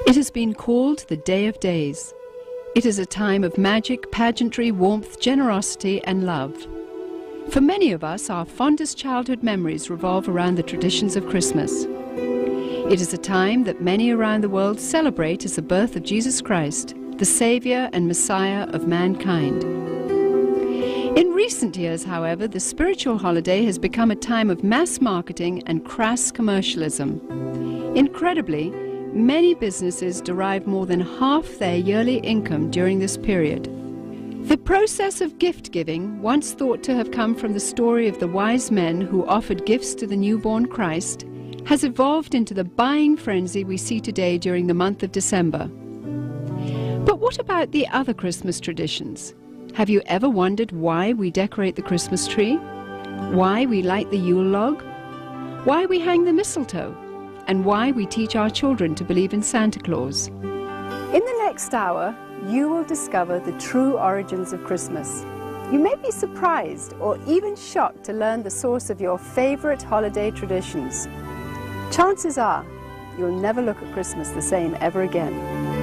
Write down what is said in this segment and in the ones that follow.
It has been called the Day of Days. It is a time of magic, pageantry, warmth, generosity and love. For many of us, our fondest childhood memories revolve around the traditions of Christmas. It is a time that many around the world celebrate as the birth of Jesus Christ, the Saviour and Messiah of mankind. In recent years, however, the spiritual holiday has become a time of mass marketing and crass commercialism. Incredibly, many businesses derive more than half their yearly income during this period. The process of gift-giving, once thought to have come from the story of the wise men who offered gifts to the newborn Christ, has evolved into the buying frenzy we see today during the month of December. But what about the other Christmas traditions? Have you ever wondered why we decorate the Christmas tree? Why we light the Yule log? Why we hang the mistletoe? And why we teach our children to believe in Santa Claus? In the next hour, you will discover the true origins of Christmas. You may be surprised or even shocked to learn the source of your favorite holiday traditions. Chances are, you'll never look at Christmas the same ever again.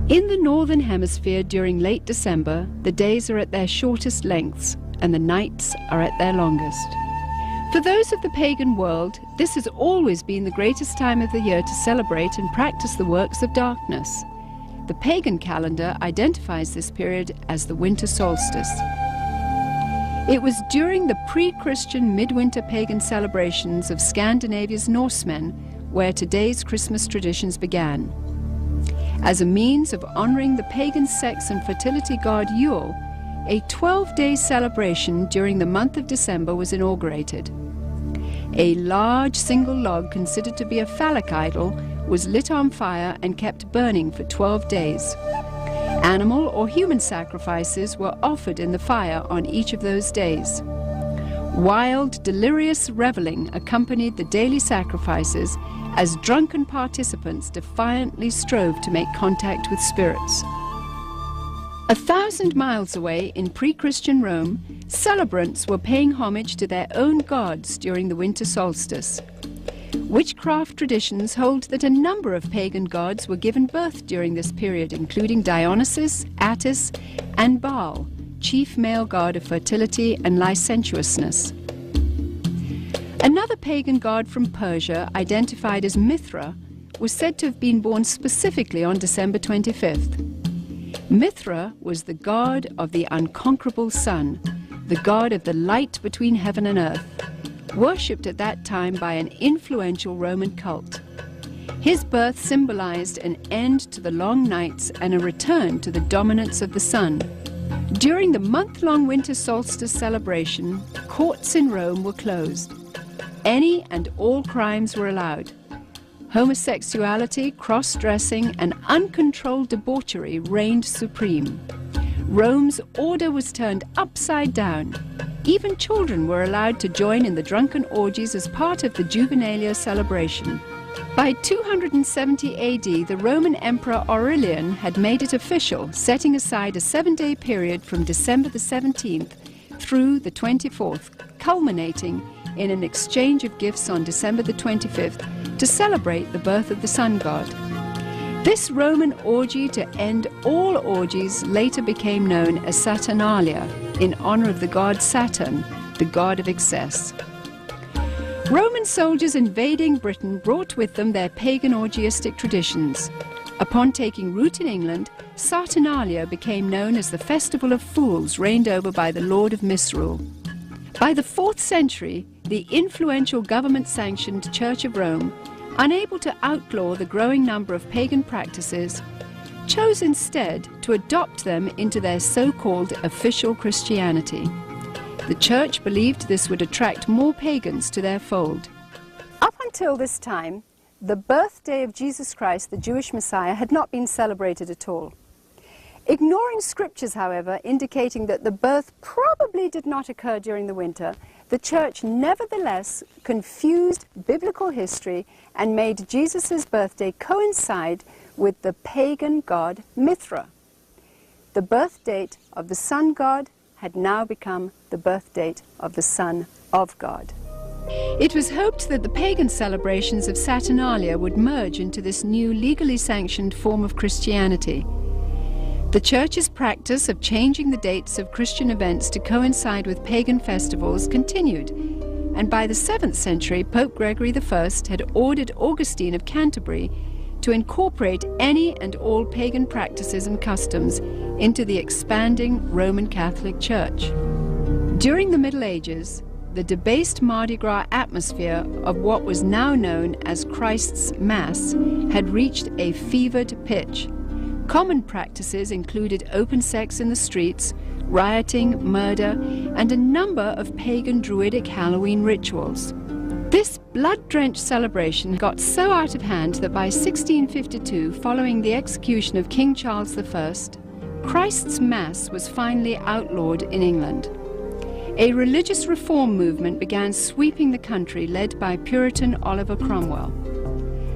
In the Northern Hemisphere during late December, the days are at their shortest lengths and the nights are at their longest. For those of the pagan world, this has always been the greatest time of the year to celebrate and practice the works of darkness. The pagan calendar identifies this period as the winter solstice. It was during the pre-Christian midwinter pagan celebrations of Scandinavia's Norsemen where today's Christmas traditions began. As a means of honoring the pagan sex and fertility god Yule, a 12-day celebration during the month of December was inaugurated. A large single log considered to be a phallic idol was lit on fire and kept burning for 12 days. Animal or human sacrifices were offered in the fire on each of those days. Wild, delirious reveling accompanied the daily sacrifices as drunken participants defiantly strove to make contact with spirits. 1,000 miles away in pre-Christian Rome, celebrants were paying homage to their own gods during the winter solstice. Witchcraft traditions hold that a number of pagan gods were given birth during this period, including Dionysus, Attis, and Baal, chief male god of fertility and licentiousness. Another pagan god from Persia, identified as Mithra, was said to have been born specifically on December 25th. Mithra was the god of the unconquerable sun, the god of the light between heaven and earth, worshipped at that time by an influential Roman cult. His birth symbolized an end to the long nights and a return to the dominance of the sun. During the month-long winter solstice celebration, courts in Rome were closed. Any and all crimes were allowed. Homosexuality, cross-dressing, and uncontrolled debauchery reigned supreme. Rome's order was turned upside down. Even children were allowed to join in the drunken orgies as part of the Juvenalia celebration. By 270 AD, the Roman Emperor Aurelian had made it official, setting aside a 7-day period from December the 17th through the 24th, culminating in an exchange of gifts on December the 25th to celebrate the birth of the sun god. This Roman orgy to end all orgies later became known as Saturnalia, in honor of the god Saturn, the god of excess. Roman soldiers invading Britain brought with them their pagan orgiastic traditions. Upon taking root in England, Saturnalia became known as the Festival of Fools, reigned over by the Lord of Misrule. By the 4th century, the influential government-sanctioned Church of Rome, unable to outlaw the growing number of pagan practices, chose instead to adopt them into their so-called official Christianity. The Church believed this would attract more pagans to their fold. Up until this time, the birthday of Jesus Christ, the Jewish Messiah, had not been celebrated at all. Ignoring scriptures, however, indicating that the birth probably did not occur during the winter, the church nevertheless confused biblical history and made Jesus' birthday coincide with the pagan god Mithra. The birth date of the sun god had now become the birth date of the Son of God. It was hoped that the pagan celebrations of Saturnalia would merge into this new legally sanctioned form of Christianity. The Church's practice of changing the dates of Christian events to coincide with pagan festivals continued, and by the 7th century, Pope Gregory I had ordered Augustine of Canterbury to incorporate any and all pagan practices and customs into the expanding Roman Catholic Church. During the Middle Ages, the debased Mardi Gras atmosphere of what was now known as Christ's Mass had reached a fevered pitch. Common practices included open sex in the streets, rioting, murder, and a number of pagan druidic Halloween rituals. This blood-drenched celebration got so out of hand that by 1652, following the execution of King Charles I, Christ's Mass was finally outlawed in England. A religious reform movement began sweeping the country, led by Puritan Oliver Cromwell.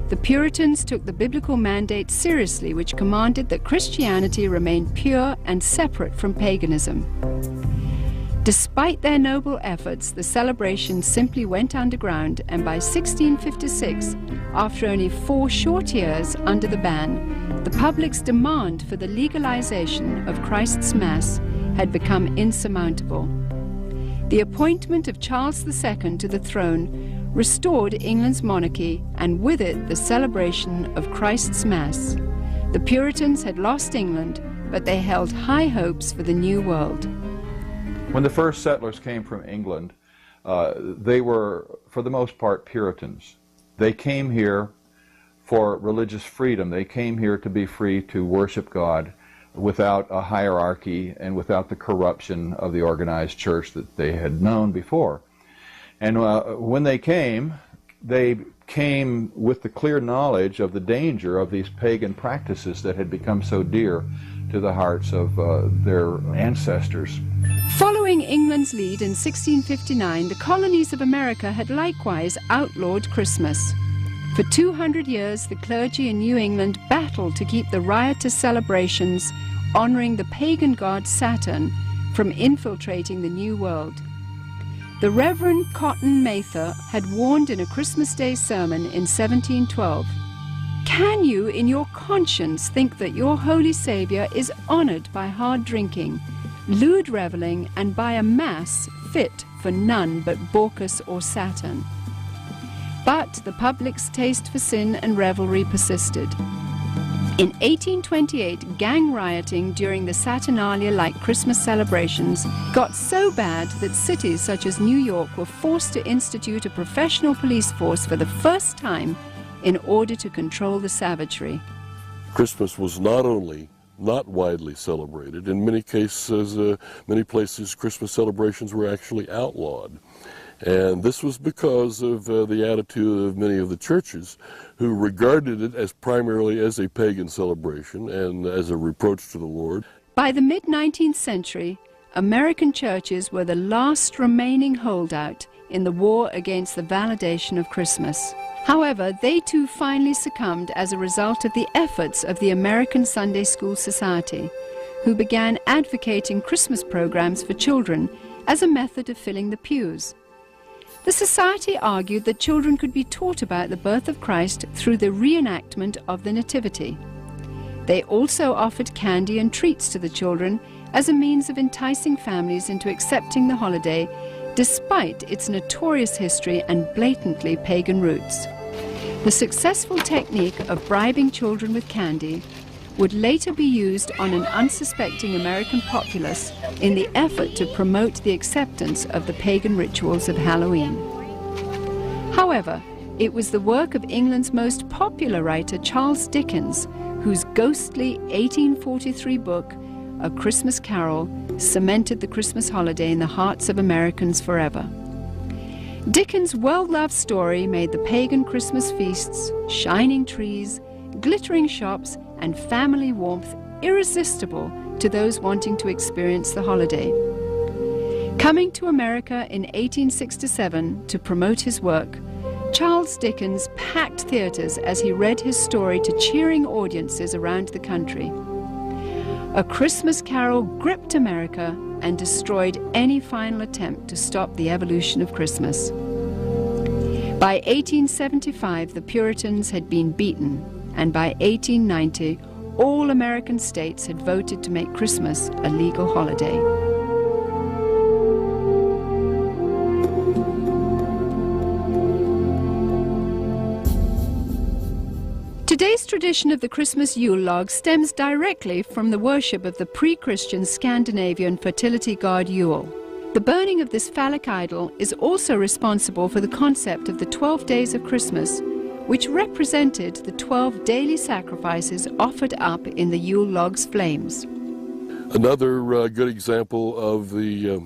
The Puritans took the biblical mandate seriously, which commanded that Christianity remain pure and separate from paganism. Despite their noble efforts, the celebration simply went underground, and by 1656, after only 4 short years under the ban, the public's demand for the legalization of Christ's Mass had become insurmountable. The appointment of Charles II to the throne restored England's monarchy, and with it the celebration of Christ's Mass. The Puritans had lost England, but they held high hopes for the new world. When the first settlers came from England, they were, for the most part, Puritans. They came here for religious freedom. They came here to be free to worship God without a hierarchy and without the corruption of the organized church that they had known before. And when they came with the clear knowledge of the danger of these pagan practices that had become so dear to the hearts of their ancestors. Following England's lead in 1659, the colonies of America had likewise outlawed Christmas. For 200 years, the clergy in New England battled to keep the riotous celebrations honoring the pagan god Saturn from infiltrating the New World. The Reverend Cotton Mather had warned in a Christmas Day sermon in 1712, "Can you in your conscience think that your Holy Saviour is honoured by hard drinking, lewd revelling, and by a mass fit for none but Bacchus or Saturn?" But the public's taste for sin and revelry persisted. In 1828, gang rioting during the Saturnalia-like Christmas celebrations got so bad that cities such as New York were forced to institute a professional police force for the first time in order to control the savagery. Christmas was not only not widely celebrated, in many cases, many places, Christmas celebrations were actually outlawed. And this was because of the attitude of many of the churches who regarded it as primarily as a pagan celebration and as a reproach to the Lord. By the mid-19th century, American churches were the last remaining holdout in the war against the validation of Christmas. However, they too finally succumbed as a result of the efforts of the American Sunday School Society, who began advocating Christmas programs for children as a method of filling the pews. The Society argued that children could be taught about the birth of Christ through the reenactment of the Nativity. They also offered candy and treats to the children as a means of enticing families into accepting the holiday, despite its notorious history and blatantly pagan roots. The successful technique of bribing children with candy would later be used on an unsuspecting American populace in the effort to promote the acceptance of the pagan rituals of Halloween. However, it was the work of England's most popular writer, Charles Dickens, whose ghostly 1843 book, A Christmas Carol, cemented the Christmas holiday in the hearts of Americans forever. Dickens' well-loved story made the pagan Christmas feasts, shining trees, glittering shops, and family warmth irresistible to those wanting to experience the holiday. Coming to America in 1867 to promote his work, Charles Dickens packed theaters as he read his story to cheering audiences around the country. A Christmas Carol gripped America and destroyed any final attempt to stop the evolution of Christmas. By 1875, the Puritans had been beaten, and by 1890, all American states had voted to make Christmas a legal holiday. Today's tradition of the Christmas Yule log stems directly from the worship of the pre-Christian Scandinavian fertility god Yule. The burning of this phallic idol is also responsible for the concept of the 12 days of Christmas, which represented the 12 daily sacrifices offered up in the Yule log's flames. Another good example of the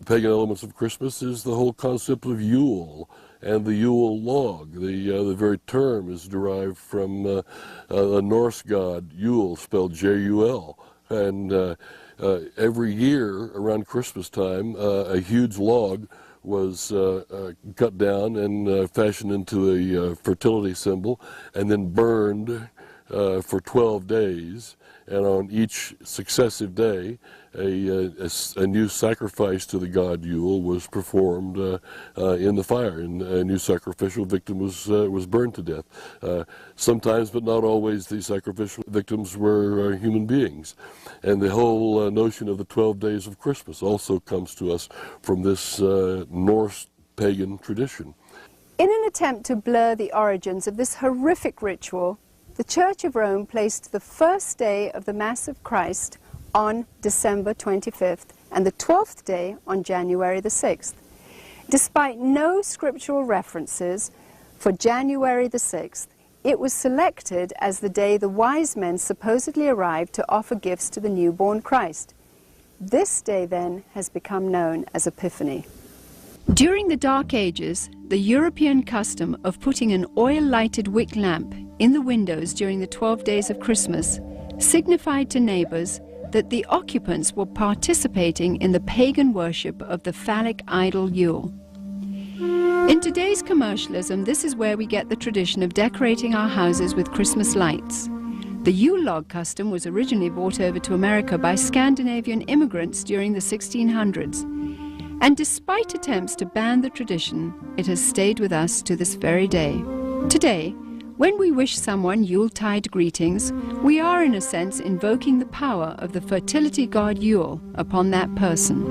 pagan elements of Christmas is the whole concept of Yule and the Yule log. The very term is derived from the Norse god Yule, spelled J-U-L. And every year around Christmas time, a huge log was cut down and fashioned into a fertility symbol and then burned for 12 days. And on each successive day, a new sacrifice to the god Yule was performed in the fire, and a new sacrificial victim was burned to death. Sometimes, but not always, these sacrificial victims were human beings. And the whole notion of the 12 days of Christmas also comes to us from this Norse pagan tradition. In an attempt to blur the origins of this horrific ritual, the Church of Rome placed the first day of the Mass of Christ on December 25th and the 12th day on January the 6th. Despite no scriptural references for January the 6th, it was selected as the day the wise men supposedly arrived to offer gifts to the newborn Christ. This day then has become known as Epiphany. During the Dark Ages, the European custom of putting an oil-lighted wick lamp in the windows during the 12 days of Christmas signified to neighbors that the occupants were participating in the pagan worship of the phallic idol Yule. In today's commercialism, this is where we get the tradition of decorating our houses with Christmas lights. The Yule log custom was originally brought over to America by Scandinavian immigrants during the 1600s. And despite attempts to ban the tradition, it has stayed with us to this very day. Today, when we wish someone Yuletide greetings, we are in a sense invoking the power of the fertility god Yule upon that person.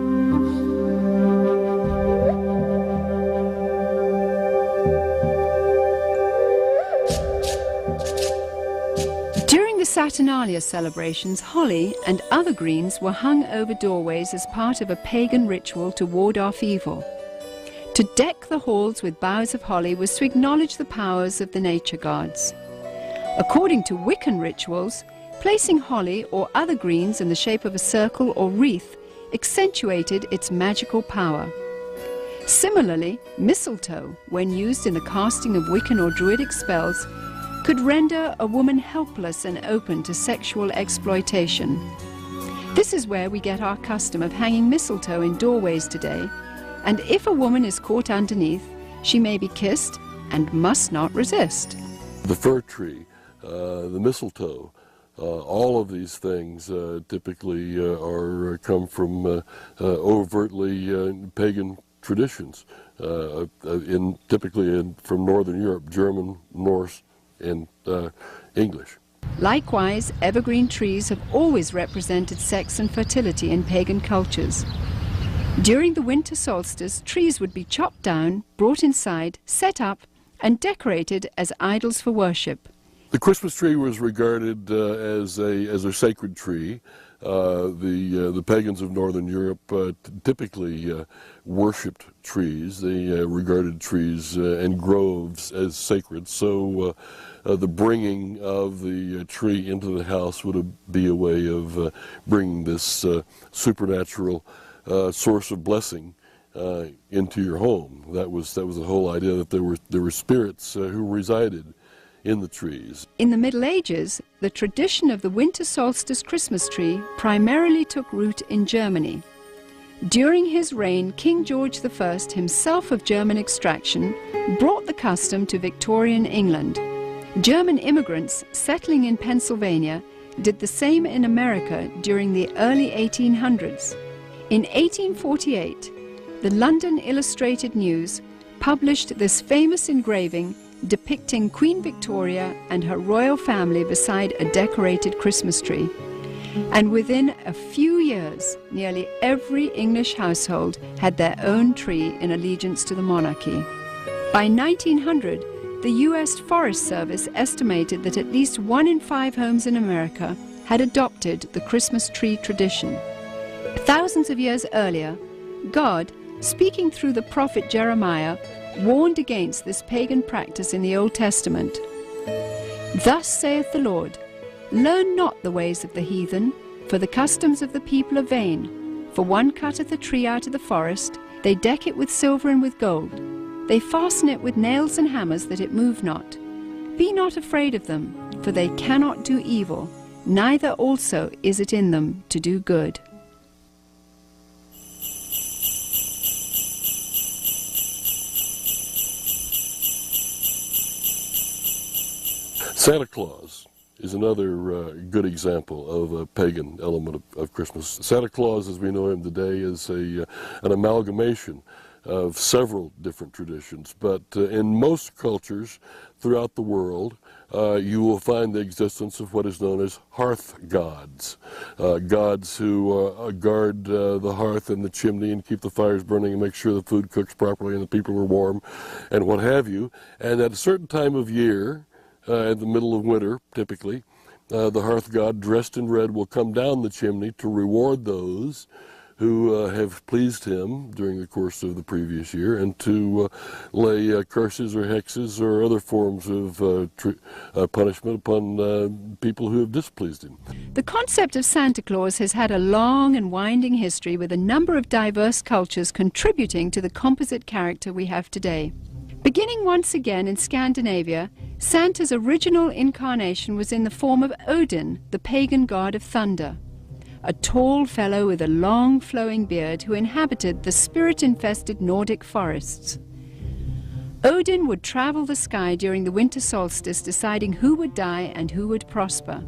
During the Saturnalia celebrations, holly and other greens were hung over doorways as part of a pagan ritual to ward off evil. To deck the halls with boughs of holly was to acknowledge the powers of the nature gods. According to Wiccan rituals, placing holly or other greens in the shape of a circle or wreath accentuated its magical power. Similarly, mistletoe, when used in the casting of Wiccan or Druidic spells, could render a woman helpless and open to sexual exploitation. This is where we get our custom of hanging mistletoe in doorways today, and if a woman is caught underneath, she may be kissed and must not resist. The fir tree, the mistletoe, all of these things typically come from overtly pagan traditions, typically from Northern Europe, German, Norse, and English. Likewise, evergreen trees have always represented sex and fertility in pagan cultures. During the winter solstice, trees would be chopped down, brought inside, set up, and decorated as idols for worship. The Christmas tree was regarded as a sacred tree. The pagans of Northern Europe typically worshipped trees. They regarded trees and groves as sacred. So the bringing of the tree into the house would be a way of bringing this supernatural source of blessing into your home. That was the whole idea, that there were spirits who resided in the trees. In the Middle Ages, the tradition of the winter solstice Christmas tree primarily took root in Germany. During his reign, King George I, himself of German extraction, brought the custom to Victorian England. German immigrants settling in Pennsylvania did the same in America during the early 1800s. In 1848, the London Illustrated News published this famous engraving depicting Queen Victoria and her royal family beside a decorated Christmas tree. And within a few years, nearly every English household had their own tree in allegiance to the monarchy. By 1900, the U.S. Forest Service estimated that at least 1 in 5 homes in America had adopted the Christmas tree tradition. Thousands of years earlier, God, speaking through the prophet Jeremiah, warned against this pagan practice in the Old Testament. Thus saith the Lord, learn not the ways of the heathen, for the customs of the people are vain. For one cutteth a tree out of the forest, they deck it with silver and with gold. They fasten it with nails and hammers that it move not. Be not afraid of them, for they cannot do evil, neither also is it in them to do good. Santa Claus is another good example of a pagan element of Christmas. Santa Claus, as we know him today, is an amalgamation of several different traditions, but in most cultures throughout the world, you will find the existence of what is known as hearth gods, gods who guard the hearth and the chimney and keep the fires burning and make sure the food cooks properly and the people are warm and what have you. And at a certain time of year, in the middle of winter, typically, the hearth god dressed in red will come down the chimney to reward those who have pleased him during the course of the previous year and to lay curses or hexes or other forms of punishment upon people who have displeased him. The concept of Santa Claus has had a long and winding history, with a number of diverse cultures contributing to the composite character we have today. Beginning once again in Scandinavia, Santa's original incarnation was in the form of Odin, the pagan god of thunder, a tall fellow with a long flowing beard who inhabited the spirit-infested Nordic forests. Odin would travel the sky during the winter solstice, deciding who would die and who would prosper.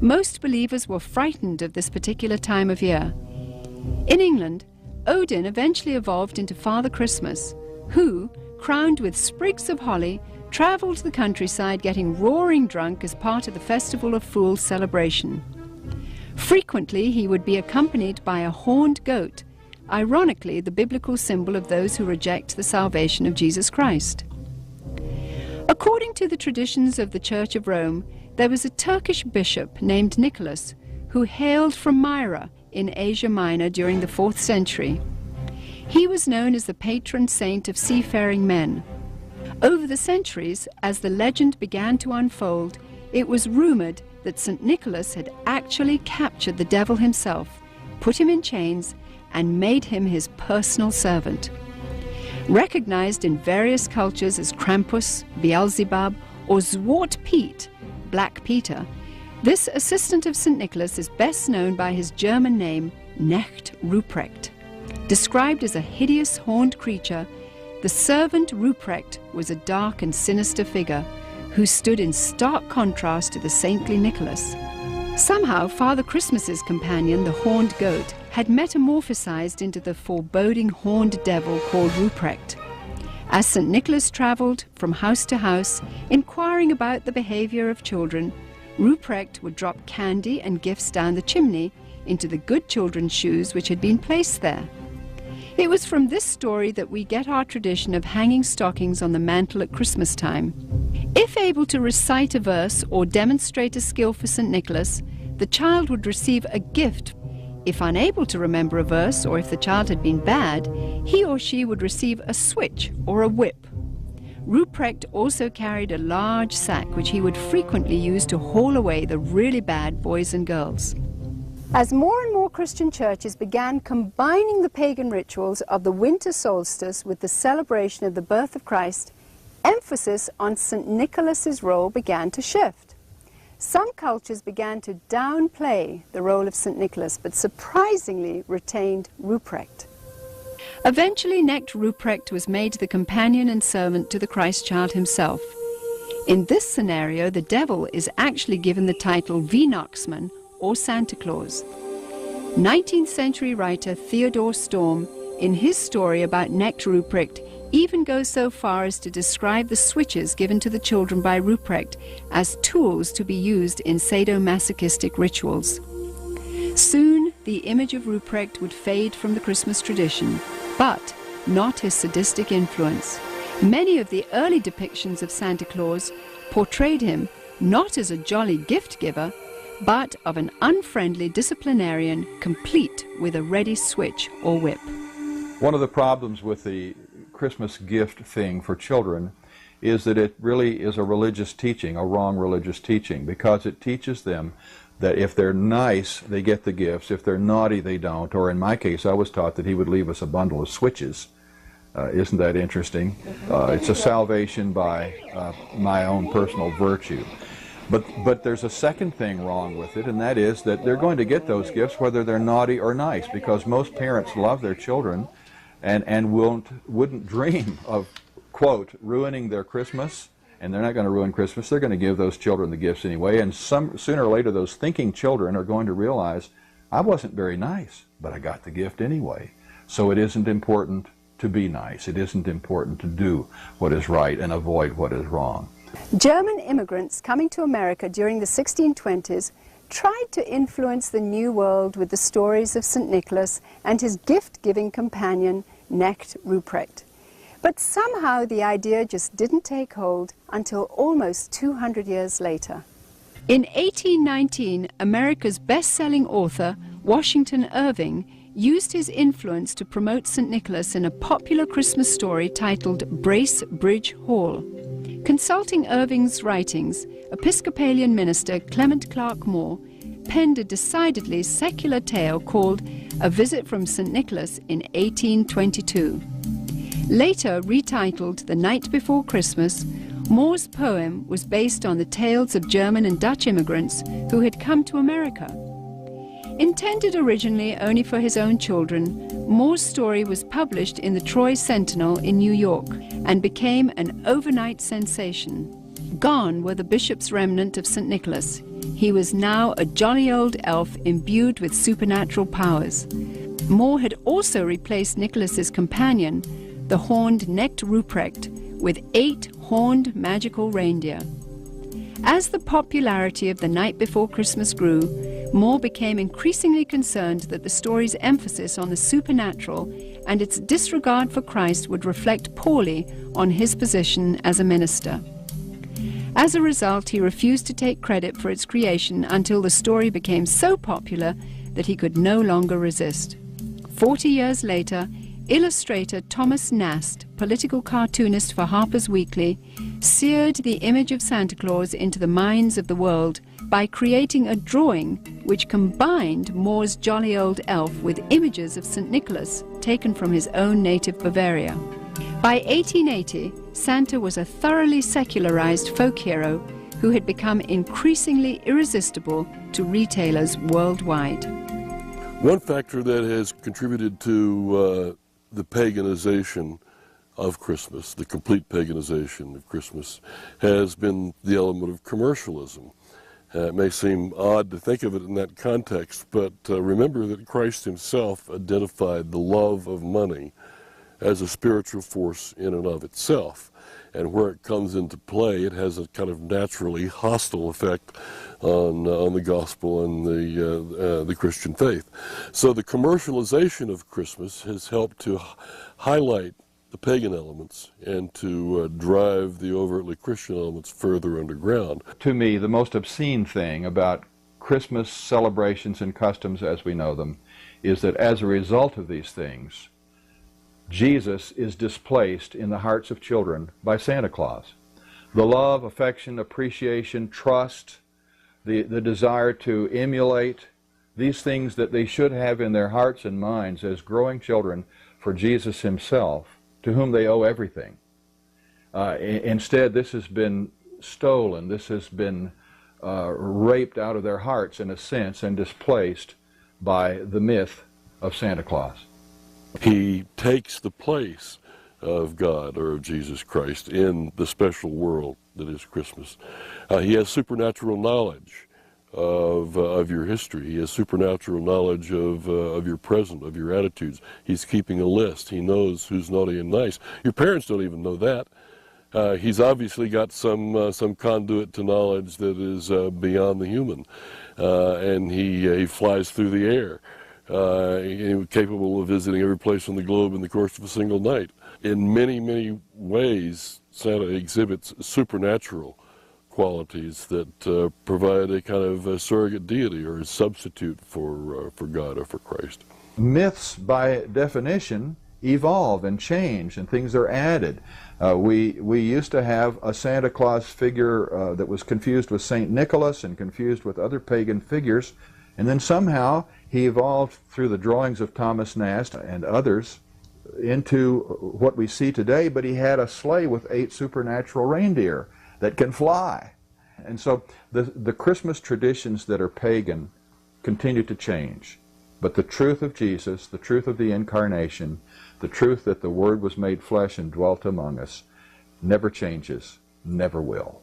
Most believers were frightened of this particular time of year. In England, Odin eventually evolved into Father Christmas, who, crowned with sprigs of holly, traveled the countryside getting roaring drunk as part of the Festival of Fools celebration. Frequently, he would be accompanied by a horned goat, ironically the biblical symbol of those who reject the salvation of Jesus Christ. According to the traditions of the Church of Rome, there was a Turkish bishop named Nicholas who hailed from Myra in Asia Minor during the 4th century. He was known as the patron saint of seafaring men. Over the centuries, as the legend began to unfold, it was rumored that St. Nicholas had actually captured the devil himself, put him in chains, and made him his personal servant. Recognized in various cultures as Krampus, Beelzebub, or Zwart Piet, Black Peter, this assistant of St. Nicholas is best known by his German name, Knecht Ruprecht. Described as a hideous horned creature, the servant Ruprecht was a dark and sinister figure who stood in stark contrast to the saintly Nicholas. Somehow, Father Christmas's companion, the horned goat, had metamorphosized into the foreboding horned devil called Ruprecht. As St. Nicholas traveled from house to house, inquiring about the behavior of children, Ruprecht would drop candy and gifts down the chimney into the good children's shoes which had been placed there. It was from this story that we get our tradition of hanging stockings on the mantle at Christmas time. If able to recite a verse or demonstrate a skill for St. Nicholas, the child would receive a gift. If unable to remember a verse, or if the child had been bad, he or she would receive a switch or a whip. Ruprecht also carried a large sack which he would frequently use to haul away the really bad boys and girls. As more and more Christian churches began combining the pagan rituals of the winter solstice with the celebration of the birth of Christ, emphasis on St. Nicholas's role began to shift. Some cultures began to downplay the role of St. Nicholas, but surprisingly retained Ruprecht. Eventually, Knecht Ruprecht was made the companion and servant to the Christ child himself. In this scenario, the devil is actually given the title Weihnachtsmann, or Santa Claus. 19th century writer Theodor Storm, in his story about Knecht Ruprecht, even goes so far as to describe the switches given to the children by Ruprecht as tools to be used in sadomasochistic rituals. Soon, the image of Ruprecht would fade from the Christmas tradition, but not his sadistic influence. Many of the early depictions of Santa Claus portrayed him not as a jolly gift giver, but of an unfriendly disciplinarian complete with a ready switch or whip. One of the problems with the Christmas gift thing for children is that it really is a religious teaching, a wrong religious teaching, because it teaches them that if they're nice, they get the gifts. If they're naughty, they don't. Or in my case, I was taught that he would leave us a bundle of switches. Isn't that interesting? It's a salvation by my own personal virtue. But there's a second thing wrong with it, and that is that they're going to get those gifts whether they're naughty or nice, because most parents love their children and wouldn't dream of, quote, ruining their Christmas. And they're not going to ruin Christmas. They're going to give those children the gifts anyway. And sooner or later, those thinking children are going to realize, I wasn't very nice, but I got the gift anyway. So it isn't important to be nice. It isn't important to do what is right and avoid what is wrong. German immigrants coming to America during the 1620s tried to influence the New World with the stories of St. Nicholas and his gift-giving companion, Knecht Ruprecht. But somehow the idea just didn't take hold until almost 200 years later. In 1819, America's best-selling author, Washington Irving, used his influence to promote St. Nicholas in a popular Christmas story titled Bracebridge Hall. Consulting Irving's writings, Episcopalian minister Clement Clark Moore penned a decidedly secular tale called A Visit from St. Nicholas in 1822. Later retitled The Night Before Christmas, Moore's poem was based on the tales of German and Dutch immigrants who had come to America. Intended originally only for his own children, Moore's story was published in the Troy Sentinel in New York and became an overnight sensation. Gone were the bishop's remnant of St. Nicholas. He was now a jolly old elf imbued with supernatural powers. Moore had also replaced Nicholas's companion, the horned Knecht Ruprecht, with 8 horned magical reindeer. As the popularity of The Night Before Christmas grew, Moore became increasingly concerned that the story's emphasis on the supernatural and its disregard for Christ would reflect poorly on his position as a minister. As a result, he refused to take credit for its creation until the story became so popular that he could no longer resist. 40 years later, illustrator Thomas Nast, political cartoonist for Harper's Weekly, seared the image of Santa Claus into the minds of the world by creating a drawing which combined Moore's jolly old elf with images of St. Nicholas taken from his own native Bavaria. By 1880, Santa was a thoroughly secularized folk hero who had become increasingly irresistible to retailers worldwide. One factor that has contributed to the paganization of Christmas, the complete paganization of Christmas, has been the element of commercialism. It may seem odd to think of it in that context, but remember that Christ himself identified the love of money as a spiritual force in and of itself. And where it comes into play, it has a kind of naturally hostile effect on the gospel and the Christian faith. So the commercialization of Christmas has helped to highlight the pagan elements and to drive the overtly Christian elements further underground. To me, the most obscene thing about Christmas celebrations and customs as we know them is that as a result of these things, Jesus is displaced in the hearts of children by Santa Claus. The love, affection, appreciation, trust, the desire to emulate, these things that they should have in their hearts and minds as growing children for Jesus himself, to whom they owe everything, Instead, this has been stolen. This has been raped out of their hearts, in a sense, and displaced by the myth of Santa Claus. He takes the place of God or of Jesus Christ in the special world that is Christmas. He has supernatural knowledge of your history. He has supernatural knowledge of your present, of your attitudes. He's keeping a list. He knows who's naughty and nice. Your parents don't even know that. He's obviously got some conduit to knowledge that is beyond the human, and he flies through the air, capable of visiting every place on the globe in the course of a single night. In many, many ways, Santa exhibits supernatural qualities that provide a kind of a surrogate deity or a substitute for God or for Christ. Myths, by definition, evolve and change, and things are added. We used to have a Santa Claus figure that was confused with St. Nicholas and confused with other pagan figures, and then somehow he evolved through the drawings of Thomas Nast and others into what we see today, but he had a sleigh with 8 supernatural reindeer that can fly. And so the Christmas traditions that are pagan continue to change. But the truth of Jesus, the truth of the Incarnation, the truth that the Word was made flesh and dwelt among us, never changes, never will.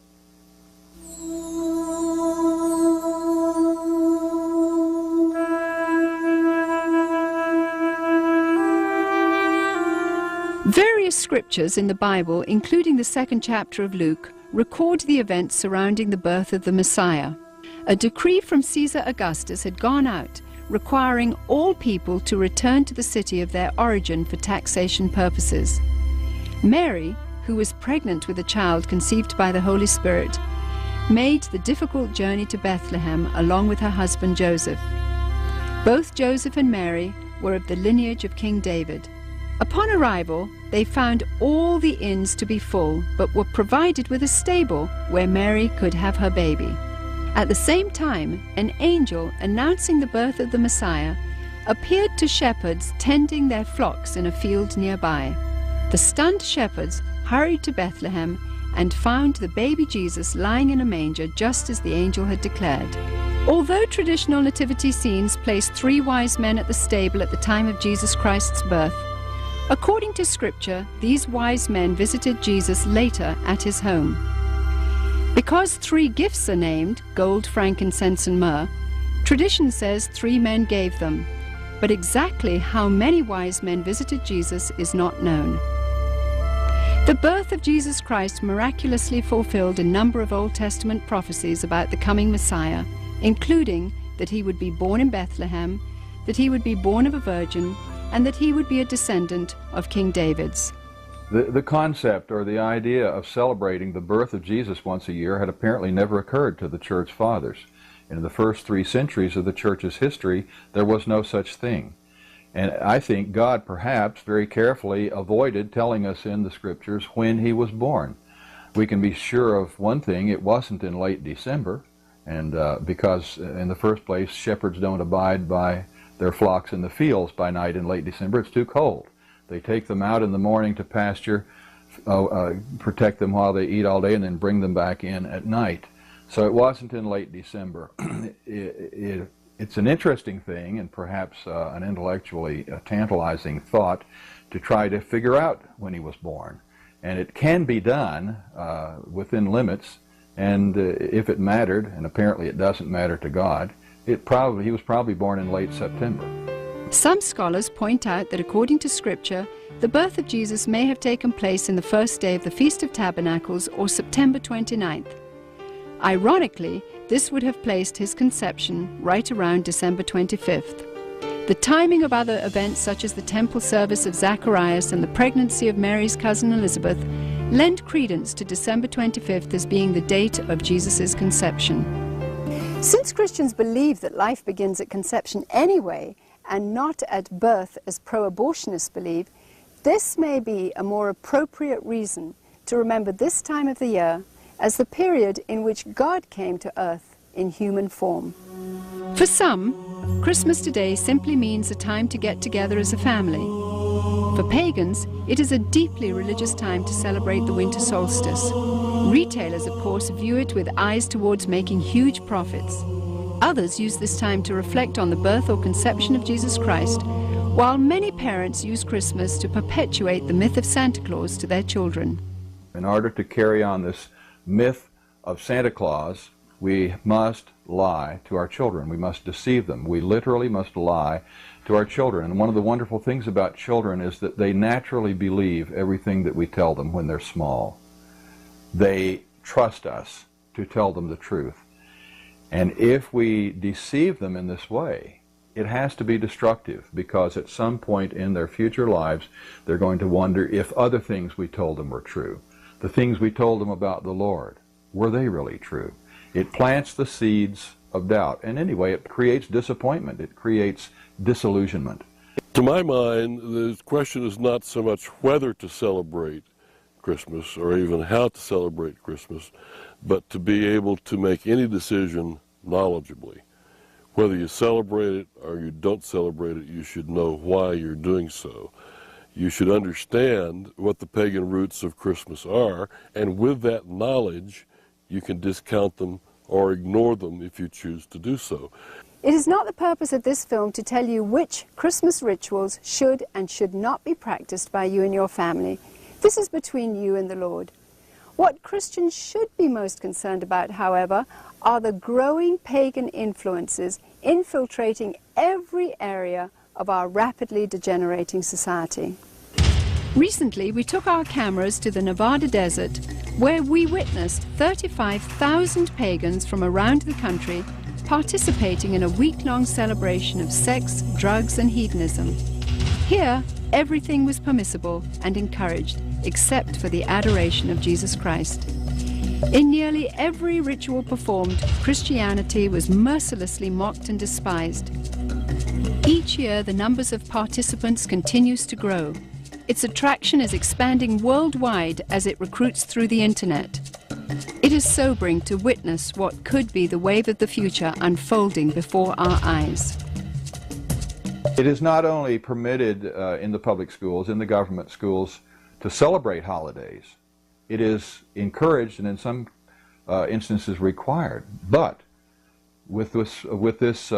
Various scriptures in the Bible, including the 2nd chapter of Luke, record the events surrounding the birth of the Messiah. A decree from Caesar Augustus had gone out, requiring all people to return to the city of their origin for taxation purposes. Mary, who was pregnant with a child conceived by the Holy Spirit, made the difficult journey to Bethlehem along with her husband Joseph. Both Joseph and Mary were of the lineage of King David. Upon arrival, they found all the inns to be full, but were provided with a stable where Mary could have her baby. At the same time, an angel announcing the birth of the Messiah appeared to shepherds tending their flocks in a field nearby. The stunned shepherds hurried to Bethlehem and found the baby Jesus lying in a manger just as the angel had declared. Although traditional nativity scenes place 3 wise men at the stable at the time of Jesus Christ's birth, according to Scripture, these wise men visited Jesus later at his home. Because 3 gifts are named, gold, frankincense, and myrrh, tradition says 3 men gave them, but exactly how many wise men visited Jesus is not known. The birth of Jesus Christ miraculously fulfilled a number of Old Testament prophecies about the coming Messiah, including that he would be born in Bethlehem, that he would be born of a virgin, and that he would be a descendant of King David's. The concept or the idea of celebrating the birth of Jesus once a year had apparently never occurred to the Church Fathers. In the first 3 centuries of the Church's history, there was no such thing. And I think God perhaps very carefully avoided telling us in the Scriptures when he was born. We can be sure of one thing: it wasn't in late December, and because in the first place, shepherds don't abide by their flocks in the fields by night in late December. It's too cold. They take them out in the morning to pasture, protect them while they eat all day, and then bring them back in at night. So it wasn't in late December. It's an interesting thing, and perhaps an intellectually tantalizing thought, to try to figure out when he was born. And it can be done within limits, and if it mattered, and apparently it doesn't matter to God, he was probably born in late September. Some scholars point out that according to Scripture, the birth of Jesus may have taken place in the first day of the Feast of Tabernacles, or September 29th. Ironically, this would have placed his conception right around December 25th. The timing of other events such as the temple service of Zacharias and the pregnancy of Mary's cousin Elizabeth lend credence to December 25th as being the date of Jesus' conception. Since Christians believe that life begins at conception anyway, and not at birth as pro-abortionists believe, this may be a more appropriate reason to remember this time of the year as the period in which God came to earth in human form. For some, Christmas today simply means a time to get together as a family. For pagans, it is a deeply religious time to celebrate the winter solstice. Retailers, of course, view it with eyes towards making huge profits. Others use this time to reflect on the birth or conception of Jesus Christ, while many parents use Christmas to perpetuate the myth of Santa Claus to their children. In order to carry on this myth of Santa Claus, we must lie to our children. We must deceive them. We literally must lie to our children. And one of the wonderful things about children is that they naturally believe everything that we tell them when they're small. They trust us to tell them the truth. And if we deceive them in this way, it has to be destructive, because at some point in their future lives, they're going to wonder if other things we told them were true. The things we told them about the Lord, were they really true? It plants the seeds of doubt. And anyway, it creates disappointment. It creates disillusionment. To my mind, the question is not so much whether to celebrate Christmas or even how to celebrate Christmas, but to be able to make any decision knowledgeably. Whether you celebrate it or you don't celebrate it, you should know why you're doing so. You should understand what the pagan roots of Christmas are, and with that knowledge, you can discount them or ignore them if you choose to do so. It is not the purpose of this film to tell you which Christmas rituals should and should not be practiced by you and your family. This is between you and the Lord. What Christians should be most concerned about, however, are the growing pagan influences infiltrating every area of our rapidly degenerating society. Recently, we took our cameras to the Nevada desert, where we witnessed 35,000 pagans from around the country participating in a week-long celebration of sex, drugs, and hedonism. Here, everything was permissible and encouraged, except for the adoration of Jesus Christ. In nearly every ritual performed, Christianity was mercilessly mocked and despised. Each year, the numbers of participants continues to grow. Its attraction is expanding worldwide as it recruits through the internet. It is sobering to witness what could be the wave of the future unfolding before our eyes. It is not only permitted in the public schools, in the government schools, to celebrate holidays. It is encouraged and in some instances required. But with this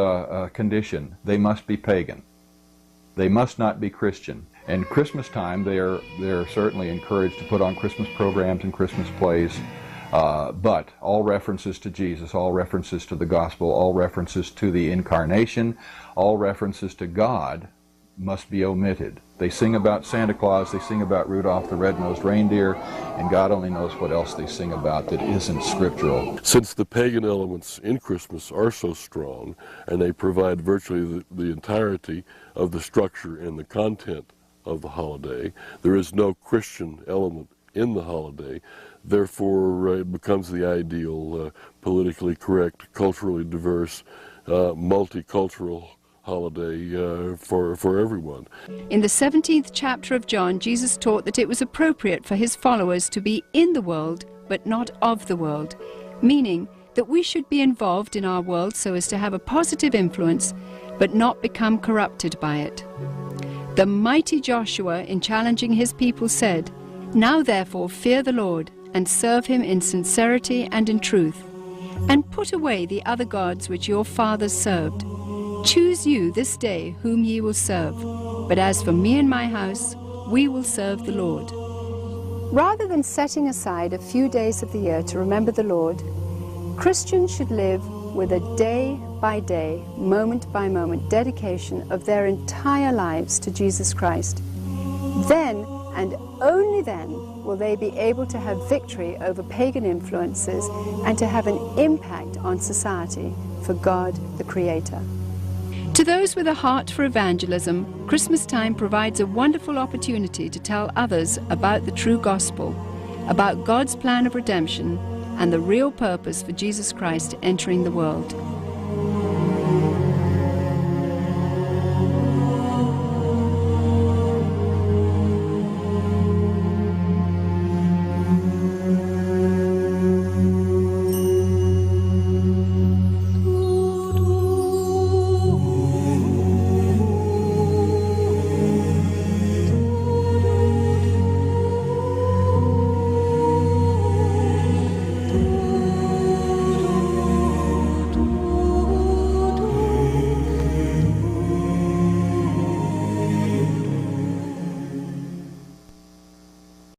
condition, they must be pagan. They must not be Christian. And Christmas time, they are certainly encouraged to put on Christmas programs and Christmas plays, but all references to Jesus, all references to the gospel, all references to the incarnation, all references to God must be omitted. They sing about Santa Claus, they sing about Rudolph the Red-Nosed Reindeer, and God only knows what else they sing about that isn't scriptural. Since the pagan elements in Christmas are so strong, and they provide virtually the entirety of the structure and the content of the holiday, there is no Christian element in the holiday. Therefore, it becomes the ideal, politically correct, culturally diverse, multicultural holiday for everyone. In the 17th chapter of John, Jesus taught that it was appropriate for his followers to be in the world, but not of the world, meaning that we should be involved in our world so as to have a positive influence, but not become corrupted by it. The mighty Joshua, in challenging his people, said, "Now therefore fear the Lord, and serve him in sincerity and in truth, and put away the other gods which your fathers served. Choose you this day whom ye will serve, but as for me and my house, we will serve the Lord." Rather than setting aside a few days of the year to remember the Lord, Christians should live with a day-by-day, moment-by-moment dedication of their entire lives to Jesus Christ. Then, and only then, will they be able to have victory over pagan influences and to have an impact on society for God the Creator. To those with a heart for evangelism, Christmas time provides a wonderful opportunity to tell others about the true gospel, about God's plan of redemption, and the real purpose for Jesus Christ entering the world.